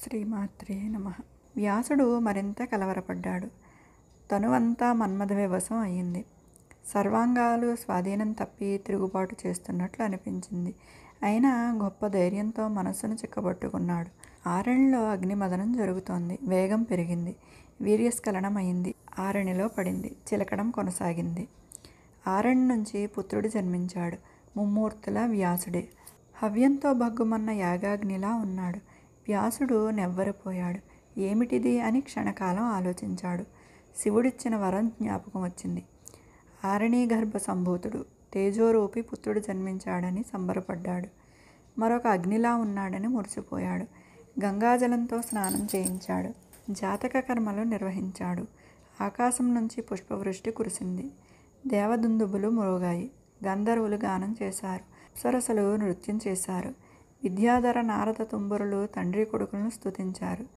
శ్రీమాత్రే నమః. వ్యాసుడు మరింత కలవరపడ్డాడు. తనువంతా మన్మథ వశం అయింది. సర్వాంగాలు స్వాధీనం తప్పి తిరుగుబాటు చేస్తున్నట్లు అనిపించింది. అయినా గొప్ప ధైర్యంతో మనస్సును చిక్కబట్టుకున్నాడు. ఆరణిలో అగ్నిమదనం జరుగుతోంది. వేగం పెరిగింది. వీర్యస్ఖలనం అయింది. ఆరణిలో పడింది. చిలకడం కొనసాగింది. ఆరణి నుంచి పుత్రుడు జన్మించాడు. ముమ్మూర్తుల వ్యాసుడే. హవ్యంతో భగ్గుమన్న యాగాగ్నిలా ఉన్నాడు. వ్యాసుడు నెవ్వరిపోయాడు. ఏమిటిది అని క్షణకాలం ఆలోచించాడు. శివుడిచ్చిన వరం జ్ఞాపకం వచ్చింది. ఆరణీ గర్భ సంభూతుడు తేజోరూపి పుత్రుడు జన్మించాడని సంబరపడ్డాడు. మరొక అగ్నిలా ఉన్నాడని మురిసిపోయాడు. గంగాజలంతో స్నానం చేయించాడు. జాతక కర్మలు నిర్వహించాడు. ఆకాశం నుంచి పుష్పవృష్టి కురిసింది. దేవదుందుబులు మ్రోగాయి. గంధర్వులు గానం చేశారు. అప్సరసలు నృత్యం చేశారు. విద్యాధర నారద తుంబురులు తండ్రి కొడుకులను స్తుతించారు.